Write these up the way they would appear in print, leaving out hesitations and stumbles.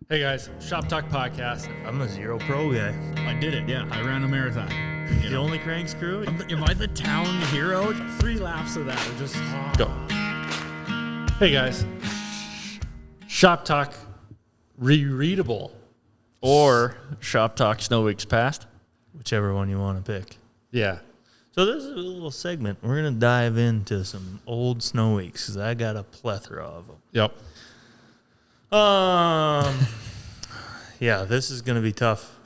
Hey guys, Shop Talk Podcast. I'm a zero pro guy. I did it, yeah. I ran a marathon. The only crank screw? Am I the town hero? 3 laps of that are just Go. Hey guys, Shop Talk RE-READABLE. Or Shop Talk Snow Weeks Past. Whichever one you want to pick. Yeah. So this is a little segment. We're going to dive into some old snow weeks because I got a plethora of them. Yep. Yeah, this is going to be tough.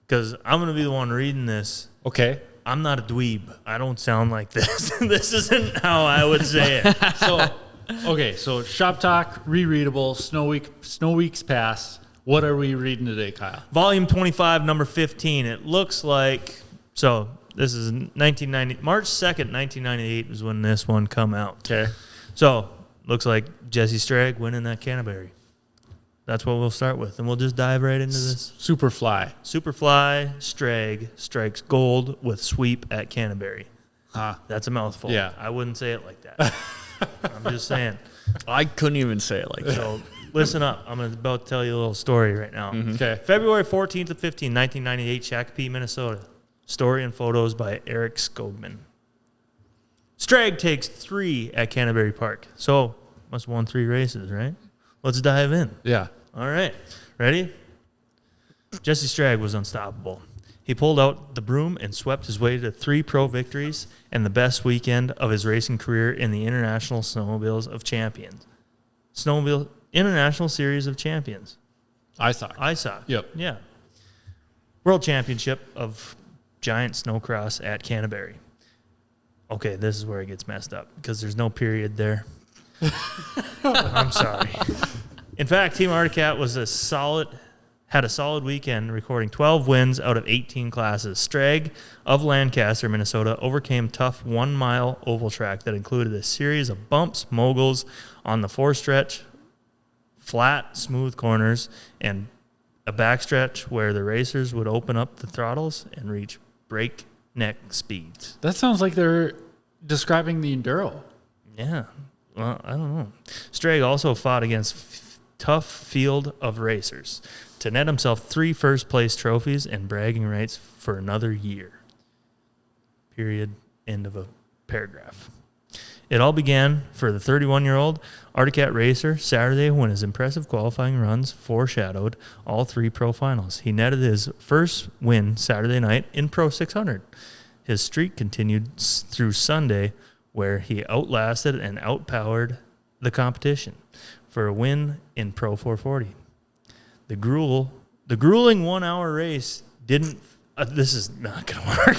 Because I'm going to be the one reading this. Okay. I'm not a dweeb. I don't sound like this. This isn't how I would say it. So Shop Talk RE-READABLE, Snow Weeks Past. What are we reading today, Kyle? Volume 25, number 15. It looks like, so this is 1990, March 2nd, 1998 was when this one come out. Okay. So, looks like Jesse Strag winning that Canterbury. That's what we'll start with, and we'll just dive right into this. Superfly. Superfly Strag strikes gold with sweep at Canterbury. That's a mouthful. Yeah. I wouldn't say it like that. I'm just saying. I couldn't even say it like that. So, listen up. I'm about to tell you a little story right now. Okay. February 14th to 15th, 1998, Shakopee, Minnesota. Story and photos by Eric Skogman. Strag takes 3 at Canterbury Park. So, must have won 3 races, right? Let's dive in. Yeah. All right. Ready? Jesse Strag was unstoppable. He pulled out the broom and swept his way to 3 pro victories and the best weekend of his racing career in the International Snowmobiles of Champions. Snowmobile International Series of Champions. ISOC. Yep. Yeah. World Championship of Giant Snowcross at Canterbury. Okay, this is where it gets messed up because there's no period there. I'm sorry. In fact, Team Articat had a solid weekend, recording 12 wins out of 18 classes. Strag of Lancaster, Minnesota, overcame tough 1-mile oval track that included a series of bumps, moguls on the forestretch, flat, smooth corners, and a backstretch where the racers would open up the throttles and reach breakneck speeds. That sounds like they're describing the Enduro. Yeah. Well, I don't know. Strag also fought against tough field of racers to net himself 3 first-place trophies and bragging rights for another year. Period. End of a paragraph. It all began for the 31-year-old Articat racer Saturday when his impressive qualifying runs foreshadowed all 3 pro finals. He netted his first win Saturday night in Pro 600. His streak continued through Sunday, where he outlasted and outpowered the competition for a win in Pro 440. The grueling 1-hour race didn't. This is not going to work.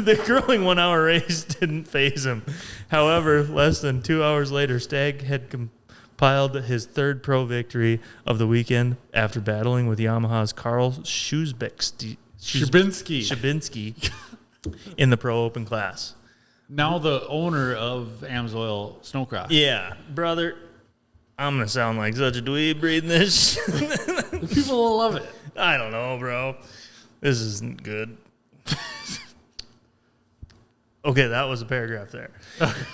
The grueling 1-hour race didn't faze him. However, less than 2 hours later, Stagg had compiled his 3rd pro victory of the weekend after battling with Yamaha's Carl Szubinski in the Pro Open class. Now the owner of Amsoil Snowcross. Yeah, brother, I'm going to sound like such a dweeb reading this. People will love it. I don't know, bro. This isn't good. Okay, that was a paragraph there.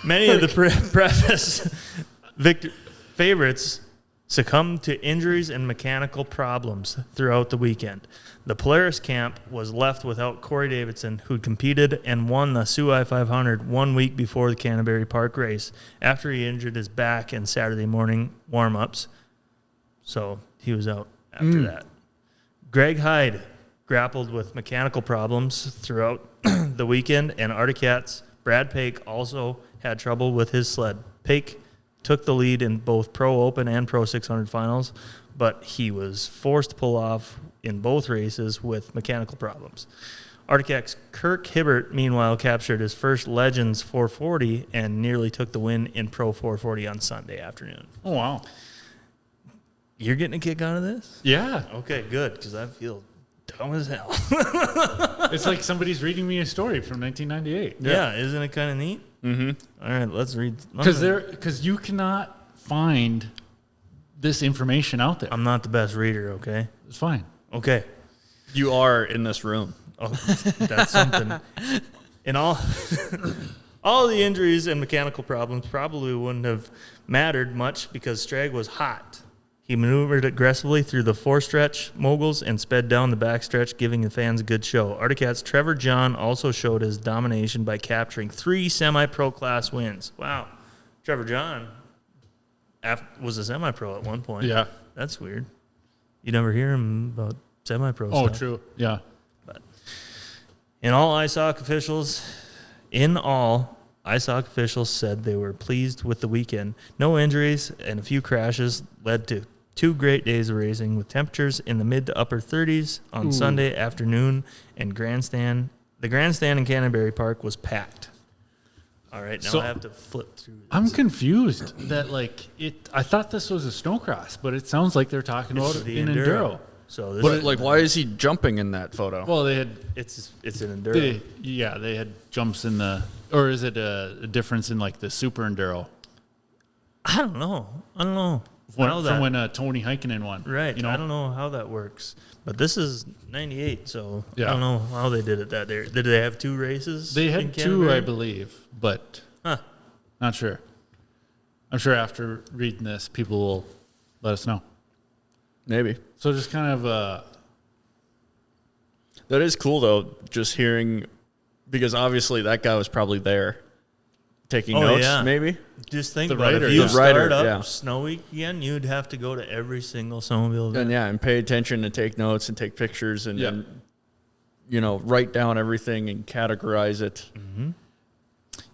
Many of the preface favorites succumbed to injuries and mechanical problems throughout the weekend. The Polaris camp was left without Corey Davidson, who competed and won the Suai 500 1 week before the Canterbury Park race after he injured his back in Saturday morning warm-ups. So he was out after that. Greg Hyde grappled with mechanical problems throughout the weekend, and Articat's Brad Pake also had trouble with his sled. Pake took the lead in both Pro Open and Pro 600 finals, but he was forced to pull off in both races with mechanical problems. Articat's Kirk Hibbert, meanwhile, captured his first Legends 440 and nearly took the win in Pro 440 on Sunday afternoon. Oh, wow. You're getting a kick out of this? Yeah. Okay, good, because I feel dumb as hell. It's like somebody's reading me a story from 1998. Yeah, isn't it kind of neat? Mm-hmm. All right, let's read. Because you cannot find this information out there. I'm not the best reader, okay? It's fine. Okay. You are in this room. Oh, that's something. In all All the injuries and mechanical problems probably wouldn't have mattered much because Strag was hot. He maneuvered aggressively through the four-stretch moguls and sped down the backstretch, giving the fans a good show. Arctic Cat's Trevor John also showed his domination by capturing 3 semi-pro class wins. Wow. Trevor John was a semi-pro at one point. Yeah. That's weird. You never hear him about semi-pro Oh, stuff. true. Yeah. But in all, ISOC officials said they were pleased with the weekend. No injuries and a few crashes led to 2 great days of racing with temperatures in the mid to upper 30s on Sunday afternoon, and the grandstand in Canterbury Park was packed. All right, now So- I have to flip through this. I'm confused that I thought this was a snowcross, but it sounds like they're talking about It's it the in enduro. So this But is, like, why is he jumping in that photo? Well, they had it's an enduro. they had jumps in the, or is it a difference in like the super enduro I don't know. from when Tony Heikkinen won? Right. You know, I don't know how that works. But this is 98, so I Yeah. don't know how they did it that day. Did they have 2 races? they in had 2, Canterbury? I believe, but Huh. not sure. I'm sure after reading this, people will let us know. Maybe. So just kind of That is cool, though, just hearing, because obviously that guy was probably there taking Oh, notes, yeah. maybe. Just think The about rider, it. If you yeah. The rider, start up yeah. Snow Week again, you'd have to go to every single snowmobile event. And pay attention and take notes and take pictures and, Yeah. and write down everything and categorize it.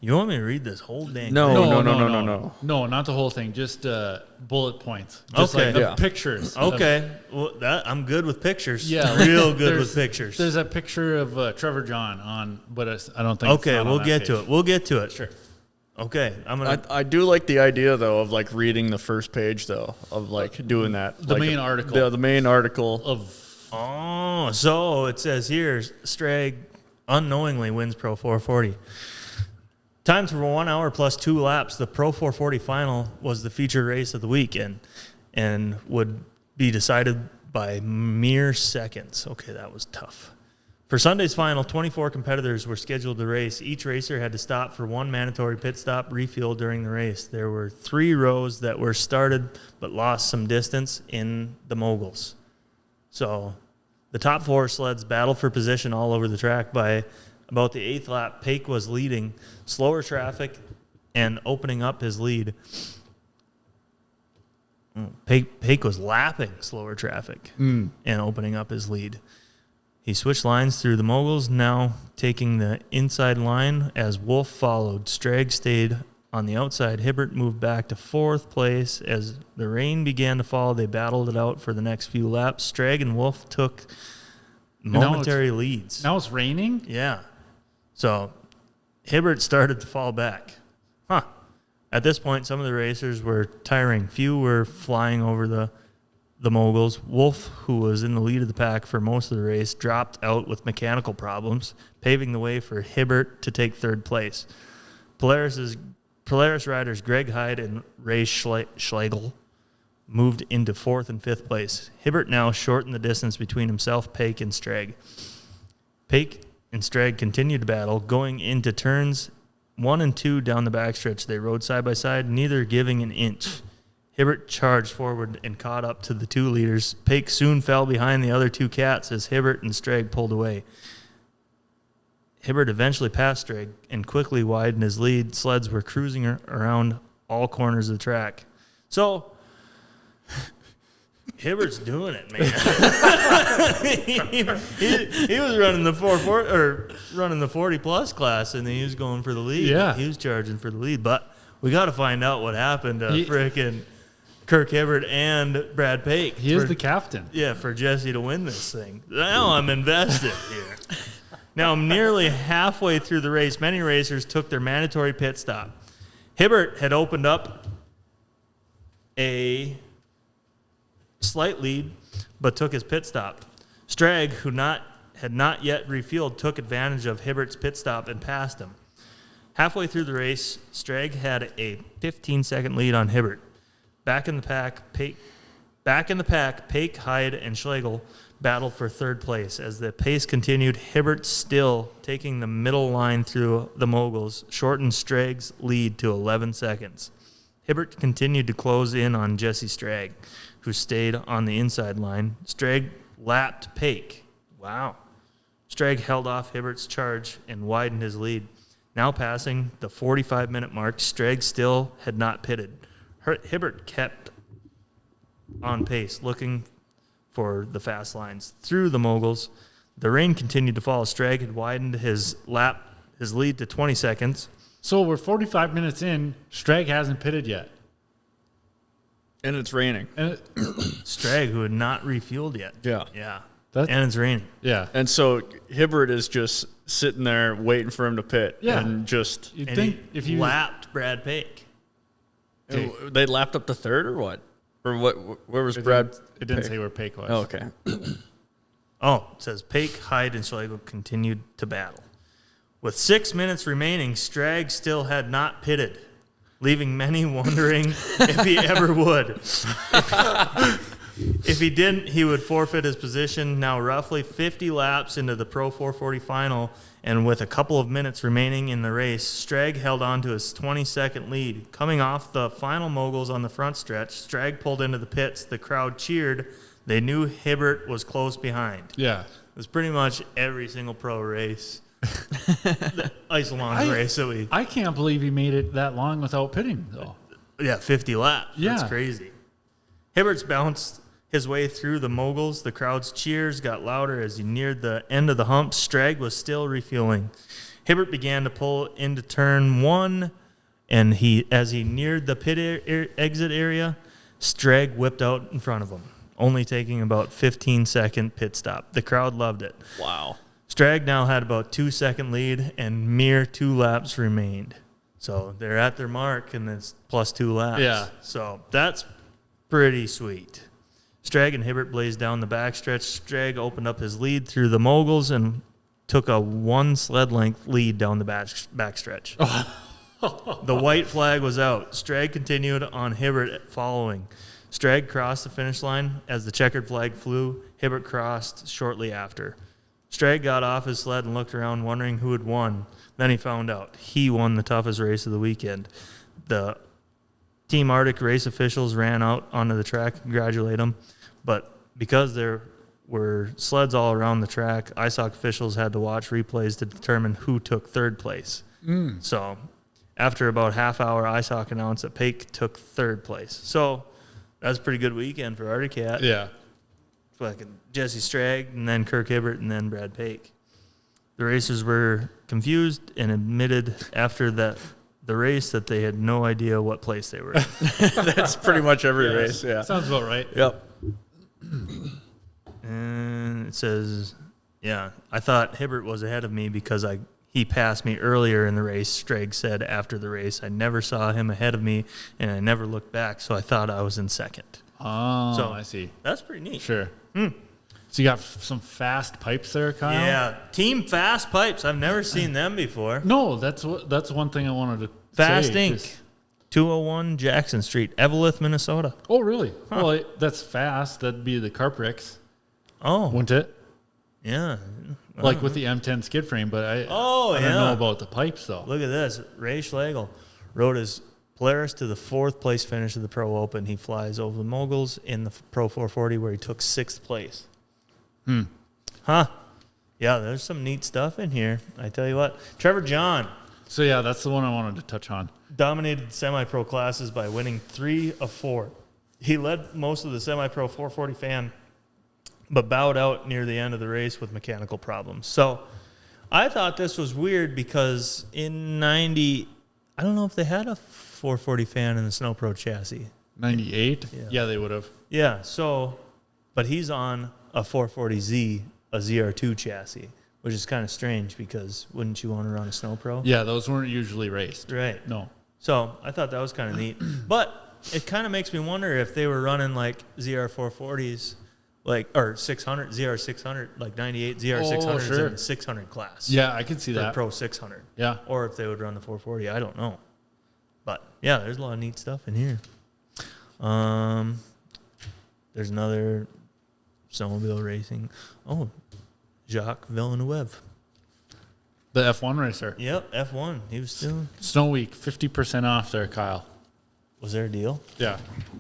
You want me to read this whole dang No. thing? No, not the whole thing. Just bullet points. Just Okay. like the Yeah. pictures. of- Okay. Well, I'm good with pictures. Yeah, Real good there's- with pictures. There's a picture of Trevor John on, but I don't think. Okay, it's not on we'll that get page. to it. We'll get to it. Sure. Okay. I'm going to... I do like the idea, though, of like reading the first page, though, of like doing that. The like, main article. The main article. Of Oh, so it says here, Strag unknowingly wins Pro 440. Times for 1 hour plus 2 laps. The Pro 440 final was the featured race of the weekend and would be decided by mere seconds. Okay, that was tough. For Sunday's final, 24 competitors were scheduled to race. Each racer had to stop for 1 mandatory pit stop, refuel during the race. There were 3 rows that were started but lost some distance in the moguls. So the top 4 sleds battled for position all over the track. By about the 8th lap, Paik was leading slower traffic and opening up his lead. Paik was lapping slower traffic and opening up his lead. He switched lines through the moguls, now taking the inside line as Wolf followed. Strag stayed on the outside. Hibbert moved back to 4th place. As the rain began to fall, they battled it out for the next few laps. Strag and Wolf took momentary leads. now it's raining. Yeah. So Hibbert started to fall back. At this point, some of the racers were tiring. Few were flying over the moguls. Wolf, who was in the lead of the pack for most of the race, dropped out with mechanical problems, paving the way for Hibbert to take 3rd place. Polaris riders Greg Hyde and Ray Schlegel moved into 4th and 5th place. Hibbert now shortened the distance between himself, Paik, and Strag. Paik and Strag continued to battle, going into turns 1 and 2 down the backstretch. They rode side by side, neither giving an inch. Hibbert charged forward and caught up to the 2 leaders. Paik soon fell behind the other 2 cats as Hibbert and Strag pulled away. Hibbert eventually passed Strag and quickly widened his lead. Sleds were cruising around all corners of the track. So Hibbert's doing it, man. he was running the 440 or running the 40 plus class, and then he was going for the lead. Yeah. He was charging for the lead, but we got to find out what happened to He- frickin' Kirk Hibbert and Brad Paik. He is the captain. Yeah, for Jesse to win this thing. Now I'm invested here. Now I'm nearly halfway through the race. Many racers took their mandatory pit stop. Hibbert had opened up a slight lead, but took his pit stop. Strag, who had not yet refueled, took advantage of Hibbert's pit stop and passed him. Halfway through the race, Strag had a 15-second lead on Hibbert. Back in the pack, Paik, Hyde, and Schlegel battled for third place. As the pace continued, Hibbert, still taking the middle line through the moguls, shortened Strag's lead to 11 seconds. Hibbert continued to close in on Jesse Strag, who stayed on the inside line. Strag lapped Paik. Wow. Strag held off Hibbert's charge and widened his lead. Now passing the 45-minute mark, Strag still had not pitted. Hibbert kept on pace, looking for the fast lines through the moguls. The rain continued to fall. Strag had widened his lead to 20 seconds. So we're 45 minutes in. Strag hasn't pitted yet. And it's raining. And Strag, who had not refueled yet. Yeah. Yeah. That's- And it's raining. yeah. And so Hibbert is just sitting there waiting for him to pit. Yeah. And just, You'd And think he if you lapped Brad Paik. Okay. they lapped up to third or what? Or what? Where was Brad? It didn't say where Paik was. Oh, okay. Oh, it says Paik, Hyde, and Schlegel continued to battle. With 6 minutes remaining, Strag still had not pitted, leaving many wondering if he ever would. If he didn't, he would forfeit his position. Now roughly 50 laps into the Pro 440 final, and with a couple of minutes remaining in the race, Strag held on to his 20-second lead. Coming off the final moguls on the front stretch, Strag pulled into the pits. The crowd cheered. They knew Hibbert was close behind. Yeah. It was pretty much every single pro race. The ice along race that we... I can't believe he made it that long without pitting, though. Yeah, 50 laps. Yeah. That's crazy. Hibbert's bounced his way through the moguls. The crowd's cheers got louder as he neared the end of the hump. Strag was still refueling. Hibbert began to pull into turn one, and as he neared the pit exit area, Strag whipped out in front of him, only taking about 15-second pit stop. The crowd loved it. Wow. Strag now had about 2-second lead, and mere 2 laps remained. So they're at their mark, and it's plus 2 laps. Yeah. So that's pretty sweet. Strag and Hibbert blazed down the backstretch. Strag opened up his lead through the moguls and took a 1 sled length lead down the backstretch. The white flag was out. Strag continued on Hibbert following. Strag crossed the finish line. As the checkered flag flew, Hibbert crossed shortly after. Strag got off his sled and looked around, wondering who had won. Then he found out. He won the toughest race of the weekend. The Team Arctic race officials ran out onto the track to congratulate him, but because there were sleds all around the track, ISOC officials had to watch replays to determine who took third place. So after about half hour, ISOC announced that Paik took third place. So that's a pretty good weekend for Arctic Cat. Yeah. Fucking Jesse Strag, and then Kirk Hibbert, and then Brad Paik. The racers were confused and admitted after the race that they had no idea what place they were in. That's pretty much every race. Yeah. Sounds about right. Yep. And it says, yeah, I thought Hibbert was ahead of me because he passed me earlier in the race. Strag said after the race, I never saw him ahead of me, and I never looked back, so I thought I was in second. Oh, So- I see. That's pretty neat. Sure. So you got some fast pipes there, Kyle? Yeah, Team Fast Pipes. I've never seen them before. No, that's one thing I wanted to Fast say. Inc. 201 Jackson Street, Eveleth, Minnesota. Oh, really? Well, that's fast. That'd be the Carpricks, Oh, wouldn't it? yeah. Like with the M10 skid frame, but I don't yeah. know about the pipes, though. Look at this. Ray Schlegel rode his Polaris to the 4th place finish of the Pro Open. He flies over the moguls in the Pro 440 where he took 6th place. Huh. Yeah, there's some neat stuff in here. I tell you what. Trevor John So, yeah, that's the one I wanted to touch on. dominated semi-pro classes by winning 3 of 4. He led most of the semi-pro 440 fan, but bowed out near the end of the race with mechanical problems. So I thought this was weird because in 90, I don't know if they had a 440 fan in the Snow Pro chassis. 98? Yeah, they would have. Yeah, so, but he's on a 440Z, a ZR2 chassis, which is kind of strange because wouldn't you want to run a Snow Pro? Yeah, those weren't usually raced. Right. No. So I thought that was kind of neat. But it kind of makes me wonder if they were running like ZR440s, like, or 600, ZR600, like 98 ZR600s sure. in the 600 class. Yeah, I could see The that. Pro 600. Yeah. Or if they would run the 440, I don't know. But yeah, there's a lot of neat stuff in here. There's another snowmobile racing. Oh, Jacques Villeneuve. The F1 racer. Yep, F1. He was still. Snow Week, 50% off there, Kyle. Was there a deal? Yeah.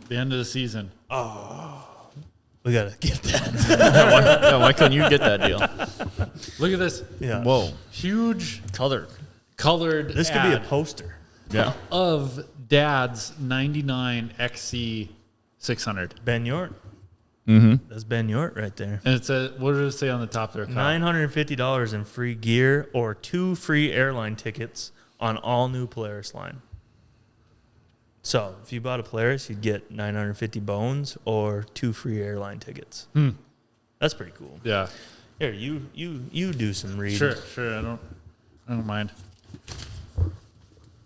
The end of the season. We got to get that. why couldn't you get that deal? Look at this. Yeah. Whoa. Huge Colored. colored This could be a ad poster. Yeah. of Dad's 99 XC 600. Ben Yort. Mm-hmm. That's Ben Yort right there. And it says, what does it say on the top there, Kyle? $950 in free gear or 2 free airline tickets on all new Polaris line. So if you bought a Polaris, you'd get 950 bones or 2 free airline tickets. That's pretty cool. Yeah. Here, you do some reading. Sure. I don't mind.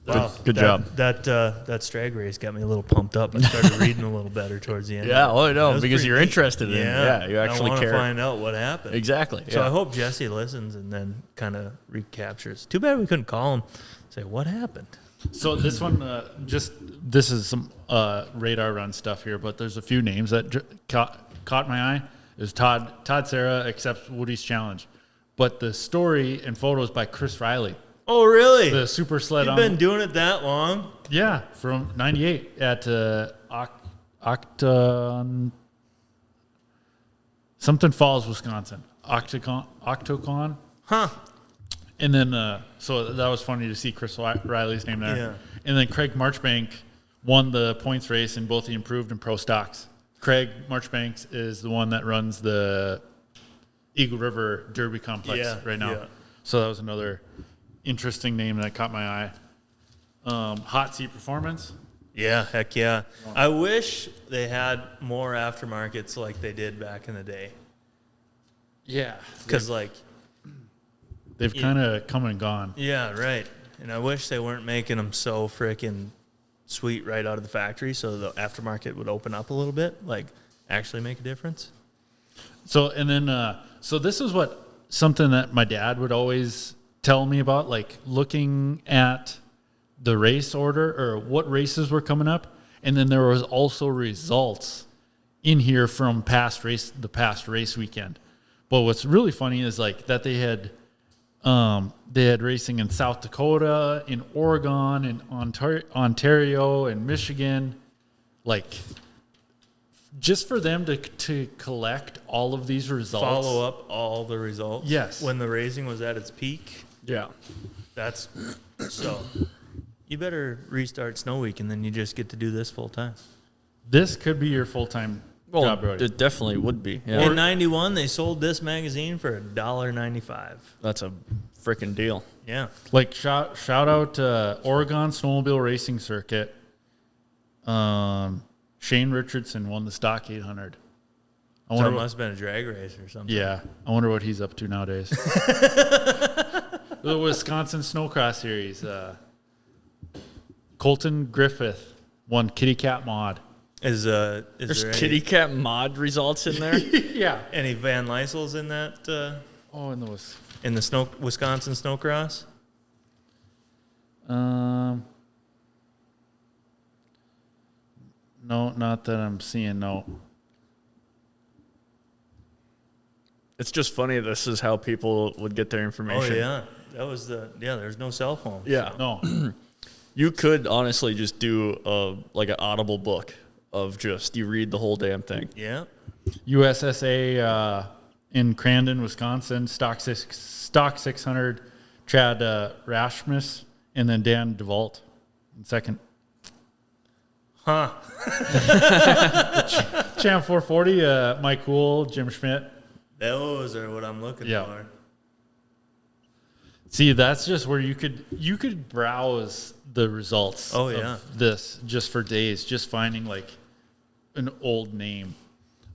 Wow, Good job. That Strag race got me a little pumped up. I started reading a little better towards the end. Yeah, oh, I That know, was because pretty you're neat. interested in it. Yeah, you actually I want care. to find out what happened. Exactly. So yeah. I hope Jesse listens and then kind of recaptures. Too bad we couldn't call him. Say what happened. So this one, this is some radar run stuff here, but there's a few names that caught my eye. Is Todd Serra accepts Woody's challenge, but the story and photos by Chris Riley, Oh, really? the super sled You've on. been doing it that long? Yeah, from '98 at Octon something Falls, Wisconsin. Octocon. Huh. And then, so that was funny to see Chris Riley's name there. Yeah. And then Craig Marchbank won the points race in both the improved and pro stocks. Craig Marchbanks is the one that runs the Eagle River Derby complex right now. Yeah. So that was another interesting name that caught my eye. Hot Seat Performance. Yeah, heck yeah. I wish they had more aftermarkets like they did back in the day. Yeah. Because, like, They've kind of come and gone. yeah, right. And I wish they weren't making them so freaking sweet right out of the factory so the aftermarket would open up a little bit, like actually make a difference. So, and then, so this is something that my dad would always tell me about, like looking at the race order or what races were coming up. And then there was also results in here from the past race weekend. But what's really funny is like that they had racing in South Dakota, in Oregon, in Ontario, and Michigan, like just for them to collect all of these results. Follow up all the results. Yes. When the racing was at its peak. Yeah. That's so. You better restart Snow Week, and then you just get to do this full time. This could be your full-time Well, job, Brody. it definitely would be. Yeah. In '91, they sold this magazine for $1.95. That's a freaking deal. Yeah. Like shout out Oregon Snowmobile Racing Circuit. Shane Richardson won the stock 800. I So wonder it must have been a drag race or something. yeah, I wonder what he's up to nowadays. The Wisconsin Snowcross Series. Colton Griffith won Kitty Cat Mod. Is There's there kitty cat mod results in there. Yeah. any Van Lysels in that Oh, and there was in the Wisconsin Snowcross? no, not that I'm seeing. No. It's just funny. This is how people would get their Oh information. yeah, that was there's no cell phone. Yeah. No. You could honestly just do like an Audible book of just you read the whole damn thing. Yeah. USSA in Crandon, Wisconsin, stock 600, Chad Rasmus, and then Dan DeVault in second. Huh. Champ 440, Mike Cool, Jim Schmidt. Those are what I'm looking Yeah. for. See, that's just where you could browse the results Oh, yeah. of this just for days, just finding like an old name.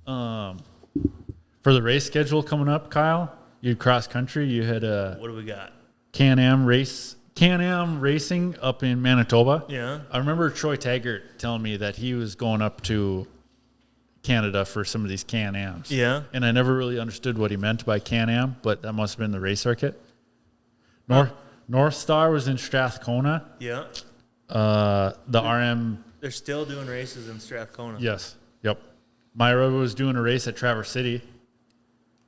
For the race schedule coming up, Kyle, you had cross country, you had a What do we got? Can-Am racing up in Manitoba. Yeah. I remember Troy Taggart telling me that he was going up to Canada for some of these Can-Ams. Yeah. And I never really understood what he meant by Can-Am, but that must have been the race circuit. North Star was in Strathcona. Yeah. The RM, They're still doing races in Strathcona. yes, yep. Myra was doing a race at Traverse City.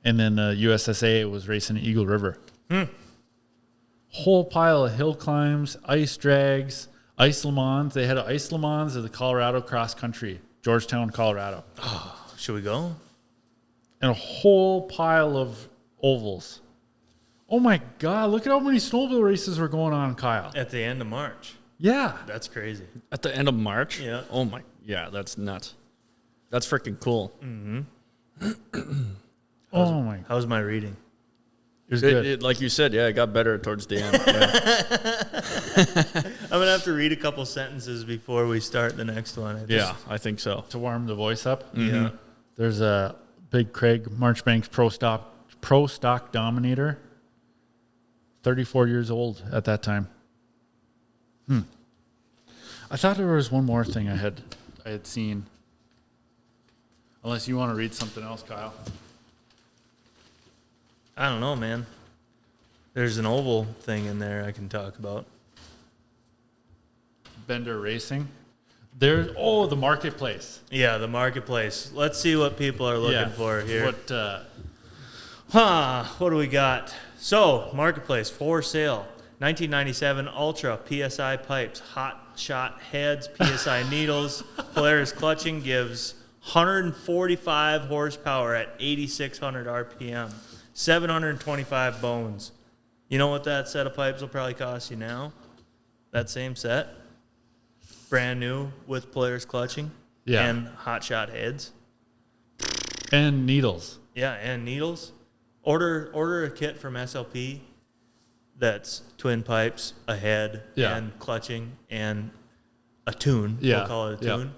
And then the USSA was racing at Eagle River. Whole pile of hill climbs, ice drags, ice Le Mans. They had an ice Le Mans of the Colorado cross country, Georgetown, Colorado. Should we go? And a whole pile of ovals. Oh my God, look at how many snowmobile races were going on, Kyle. At the end of March. Yeah. That's crazy. At the end of March? Yeah. Oh my, yeah, that's nuts. That's freaking cool. Oh my. How's my reading? It was good. Like you said, yeah, it got better towards the end. Yeah, I'm going to have to read a couple sentences before we start the next one. yeah, I think so. To warm the voice up. Yeah. There's a big Craig Marchbanks pro stock dominator. 34 years old at that time. I thought there was one more thing I had seen. Unless you want to read something else, Kyle. I don't know, man. There's an oval thing in there I can talk about. Bender Racing. There's the marketplace. Yeah, the marketplace. Let's see what people are looking for here. What do we got? So, marketplace for sale. 1997 Ultra PSI pipes, hot shot heads, PSI needles. Polaris clutching gives 145 horsepower at 8,600 RPM. 725 bones. You know what that set of pipes will probably cost you now? That same set, brand new with Polaris clutching, and hot shot heads, and needles. Yeah, and needles. Order a kit from SLP that's twin pipes, a head, and clutching, and a tune. Yeah. We'll call it a tune.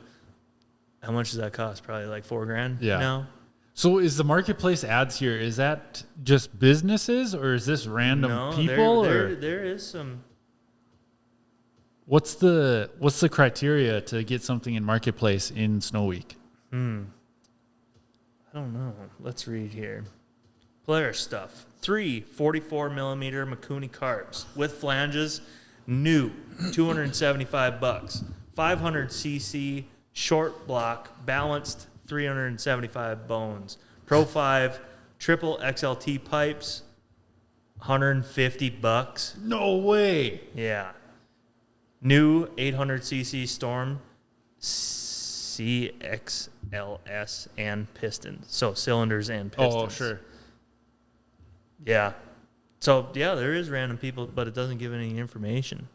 How much does that cost? Probably like $4,000 now. So is the marketplace ads here? Is that just businesses, or is this random people? There is some. What's the criteria to get something in marketplace in Snow Week? I don't know. Let's read here. Polaris stuff. 3 44mm Mikuni carbs with flanges, new, $275. 500cc short block, balanced, 375 bones. Pro 5 triple XLT pipes, $150. No way. Yeah. New 800cc Storm CXLS and pistons. So cylinders and pistons. Oh, sure. Yeah. So, yeah, there is random people, but it doesn't give any information.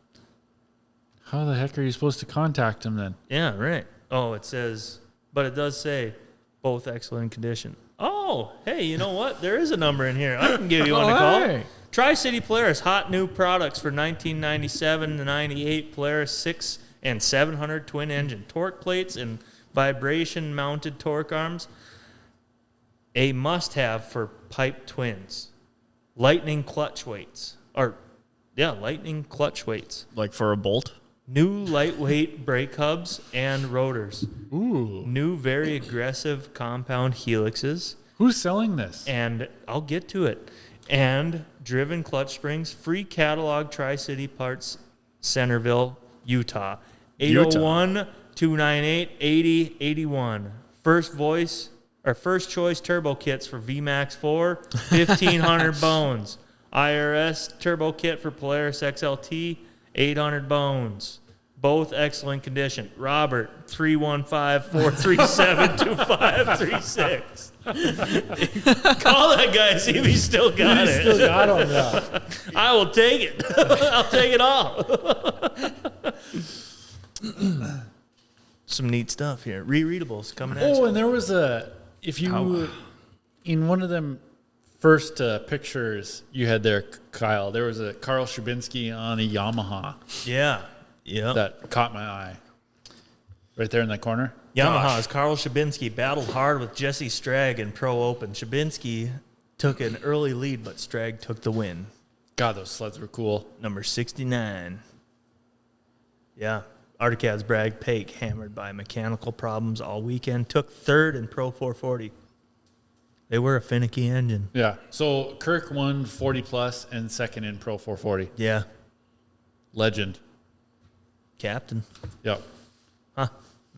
How the heck are you supposed to contact them then? Yeah, right. Oh, it says, but it does say both excellent condition. Oh, hey, you know what? There is a number in here. I can give you one to call. Hey. Tri-City Polaris, hot new products for 1997 to 98 Polaris 6 and 700 twin engine torque plates and vibration mounted torque arms. A must-have for pipe twins. Lightning clutch weights. Lightning clutch weights. Like for a bolt? New lightweight brake hubs and rotors. Ooh. New very aggressive compound helixes. Who's selling this? And I'll get to it. And driven clutch springs. Free catalog Tri-City Parts, Centerville, Utah. 801-298-8081. First choice turbo kits for VMAX 4, 1,500 bones. IRS turbo kit for Polaris XLT, 800 bones. Both excellent condition. Robert, 315-437-2536. Call that guy, see if he's still got it. Still got them, yeah. I will take it. I'll take it all. Some neat stuff here. Re-readables coming at you. And there was in one of them first pictures you had there, Kyle, there was a Carl Shabinski on a Yamaha. Yeah. That caught my eye. Right there in that corner. Yamaha's Carl Shabinski battled hard with Jesse Strag in Pro Open. Shabinski took an early lead, but Strag took the win. God, those sleds were cool. Number 69. Yeah. Articad's Bragg Pake, hammered by mechanical problems all weekend, took third in Pro 440. They were a finicky engine. Yeah. So Kirk won 40 plus and second in Pro 440. Yeah. Legend. Captain. Yep. Huh.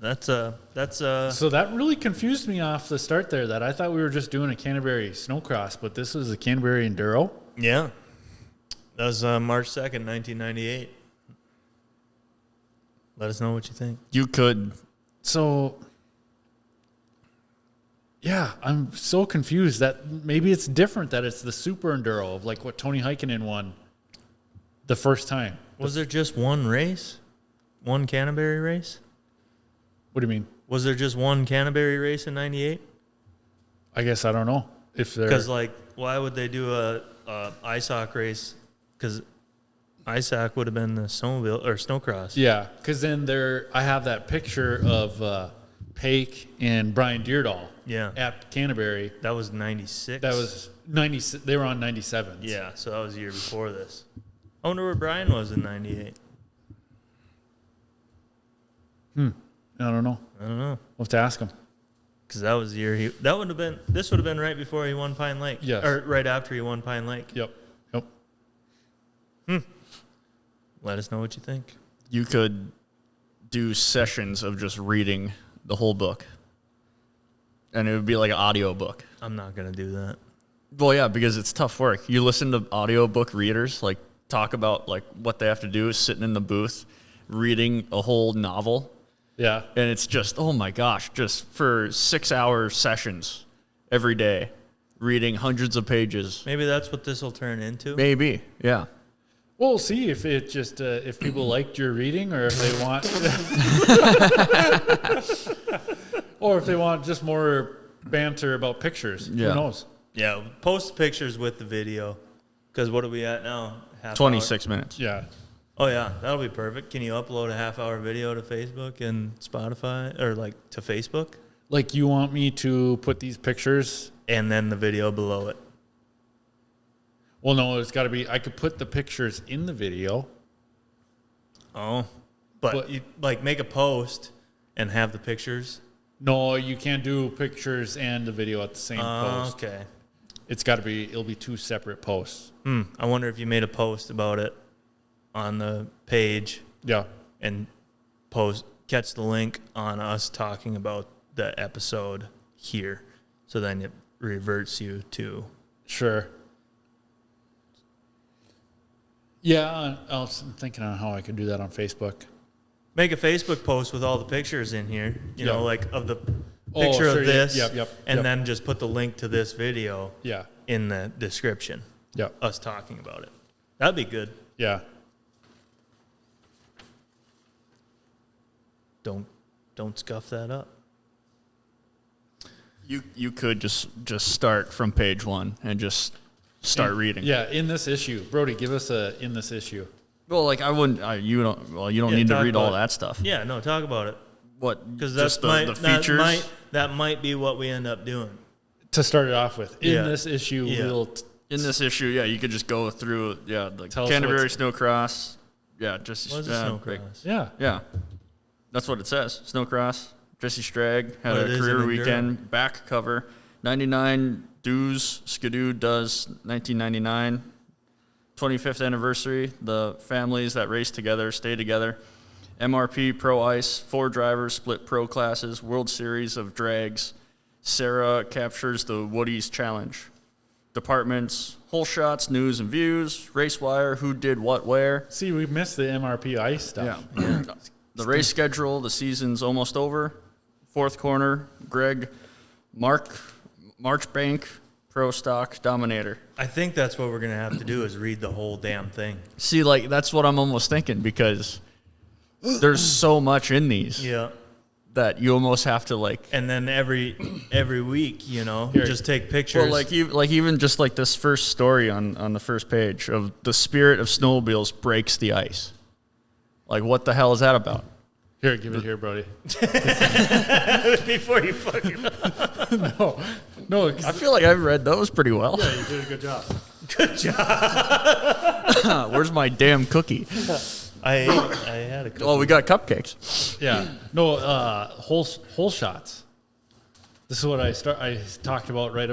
So that really confused me off the start there. That I thought we were just doing a Canterbury snowcross, but this was a Canterbury Enduro. Yeah. That was March 2nd, 1998. Let us know what you think. You could. So, yeah, I'm so confused that maybe it's different, that it's the Super Enduro of like what Tony Heikkinen won the first time. Was there just one race? One Canterbury race? What do you mean? Was there just one Canterbury race in 98? I guess I don't know. If they're Because, like, why would they do a ISOC race? Because ISOC would have been the snowmobile or snowcross. yeah, because then I have that picture of Paik and Brian Deardahl Yeah. at Canterbury. That was 96. That was 90. They were on 97. Yeah, so that was the year before this. I wonder where Brian was in 98. I don't know. I don't know. We'll have to ask him. Because that was the year this would have been right before he won Pine Lake. Yes. Or right after he won Pine Lake. Yep. Let us know what you think. You could do sessions of just reading the whole book, and it would be like an audio book. I'm not going to do that. Well, yeah, because it's tough work. You listen to audiobook readers like talk about like what they have to do, sitting in the booth reading a whole novel, Yeah. and it's just, oh my gosh, just for 6-hour sessions every day, reading hundreds of pages. Maybe that's what this will turn into. Maybe, yeah. Well, we'll see if it just if people liked your reading, or if they want, or if they want just more banter about pictures. Yeah. Who knows? Yeah, post pictures with the video. Because what are we at now? Half 26 minutes. Yeah. Oh, yeah, that'll be perfect. Can you upload a half-hour video to Facebook and Spotify, or like to Facebook? Like, you want me to put these pictures? And then the video below it. Well, no, it's got to be. I could put the pictures in the video. Oh, but But- you, like, make a post and have the pictures. No, you can't do pictures and the video at the same post. Okay. It's got to be. It'll be two separate posts. I wonder if you made a post about it on the page Yeah. and catch the link on us talking about the episode here, so then it reverts you to. Sure. Yeah, I was thinking on how I could do that on Facebook. Make a Facebook post with all the pictures in here, you know, Yeah. like of the Oh, picture sure, of this, yep, and yep. then just put the link to this video Yeah. in the description, Yeah. us talking about it. That'd be good. Yeah. Don't scuff that up. You could just start from page 1 and just start reading. Yeah, in this issue. Brody, give us a in this issue. Well, like I wouldn't. You don't need to talk read all about that stuff. Yeah, no, talk about it. What? Because just that's the features. that might be what we end up doing. To start it off with. In Yeah. this issue, Yeah. we'll In this issue, yeah, you could just go through, the Tell us Canterbury what's- Snowcross. Yeah, just What's a snowcross? yeah. Yeah, that's what it says. Snowcross. Jesse Strag had But it a is career an enduro. weekend back cover. 99 Doos Skidoo does 1999. 25th anniversary. The families that race together stay together. MRP Pro Ice, 4 drivers split pro classes. World Series of Drags. Sarah captures the Woody's Challenge. Departments, whole shots, news and views, race wire, who did what where. See, we missed the MRP ice stuff. Yeah. The race schedule, the season's almost over. Fourth corner, Greg Marchbank, Pro Stock Dominator. I think that's what we're gonna have to do is read the whole damn thing. See, like, that's what I'm almost thinking, because there's so much in these Yeah. that you almost have to, like, And then every week, you know, Here. just take pictures. well, like even just like this first story on the first page of the spirit of snowmobiles breaks the ice. Like, what the hell is that about? Here, give it here, Brody. before you fucking. No, I feel like I've read those pretty well. yeah, you did a good job. Good job. Where's my damn cookie? I had a. Oh, we got cupcakes. Yeah. No, whole shots. This is what I talked about right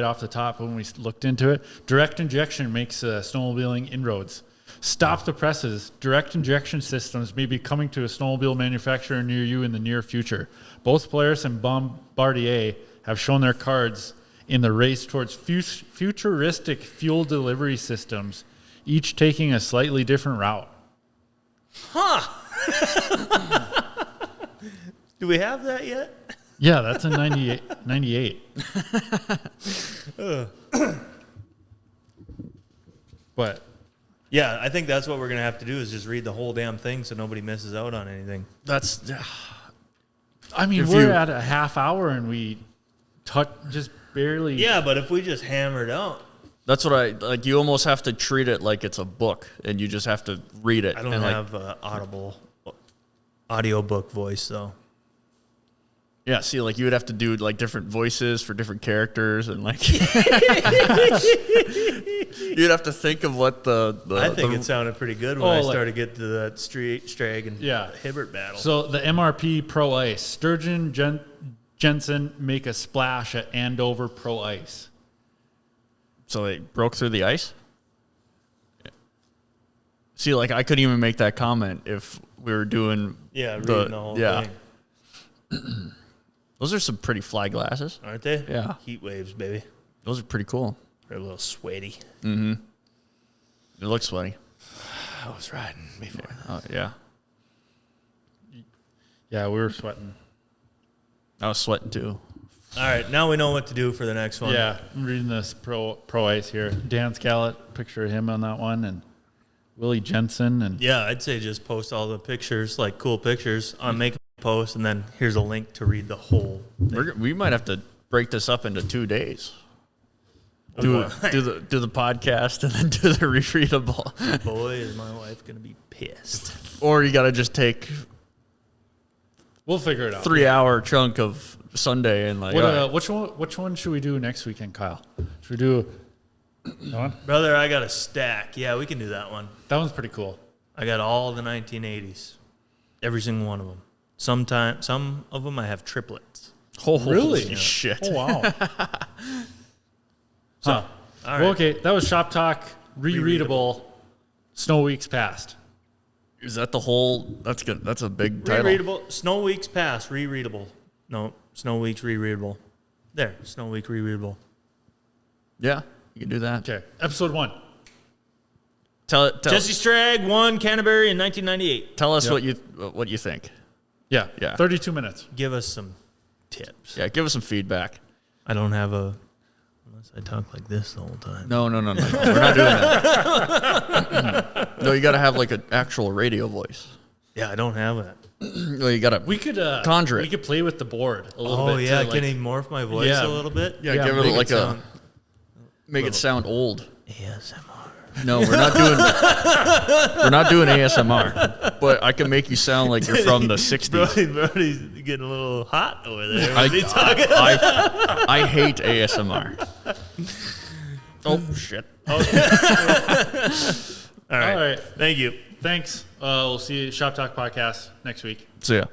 off the top when we looked into it. Direct injection makes snowmobiling inroads. Stop the presses. Direct injection systems may be coming to a snowmobile manufacturer near you in the near future. Both Polaris and Bombardier have shown their cards in the race towards futuristic fuel delivery systems, each taking a slightly different route. Do we have that yet? Yeah, that's in 98. But Yeah, I think that's what we're gonna have to do is just read the whole damn thing so nobody misses out on anything. That's I mean, If we're you- at a half hour and we just barely. Yeah, but if we just hammered out, that's what I like. You almost have to treat it like it's a book, and you just have to read it. I don't and have audible audiobook voice though. Yeah, see, like you would have to do like different voices for different characters, and like you'd have to think of what the I think it sounded pretty good when Oh, I like- started getting to that Strag and Yeah. Hibbert battle. So the MRP Pro Ice, Sturgeon Jensen make a splash at Andover Pro Ice. So they broke through the ice. See, like I couldn't even make that comment if we were doing yeah, reading the whole thing. Those are some pretty fly glasses. Aren't they? Yeah. Heat waves, baby. Those are pretty cool. They're a little sweaty. It looks sweaty. I was riding before. Oh yeah, Yeah, we were sweating. I was sweating too. All right, now we know what to do for the next one. Yeah, I'm reading this Pro Ice here. Dan Scallett, picture of him on that one, and Willie Jensen, and Yeah, I'd say just post all the pictures, like cool pictures, on make a post, and then here's a link to read the whole thing. We might have to break this up into 2 days. Oh, Do the podcast and then do the rereadable. Boy, is my wife going to be pissed. Or you got to just take we'll figure it out. 3-hour chunk of Sunday and like. What, all right. which one should we do next weekend, Kyle? Should we do that one? Brother, I got a stack. Yeah, we can do that one. That one's pretty cool. I got all the 1980s. Every single one of them. Some of them I have triplets. Holy Really? shit. Oh wow. So, Huh. all right. Well, okay, that was Shop Talk rereadable. Snow Weeks Past. Is that the whole? That's good. That's a big title. Rereadable. Snow Weeks Past, rereadable. No, Snow Weeks, rereadable. There, Snow Week, rereadable. Yeah, you can do that. Okay, episode 1. Tell Jesse Strag won Canterbury in 1998. tell us Yep. what you think. Yeah, Yeah. 32 minutes. Give us some tips. Yeah, give us some feedback. I don't have a... Unless I talk like this the whole time. No. We're not doing that. No, you got to have like an actual radio voice. Yeah, I don't have that. No, you got to. We could Conjure it. We could play with the board a little Oh, bit. yeah. to, like, Can he morph my voice Yeah. a little bit? Yeah, Yeah, give it make it like sound- make it sound old. ASMR. No, we're not doing. We're not doing ASMR. But I can make you sound like you're from the '60s. Brody's getting a little hot over there. I, What's he talking? I hate ASMR. Oh shit! All right. All right. Thank you. Thanks. We'll see you at Shop Talk Podcast next week. So yeah.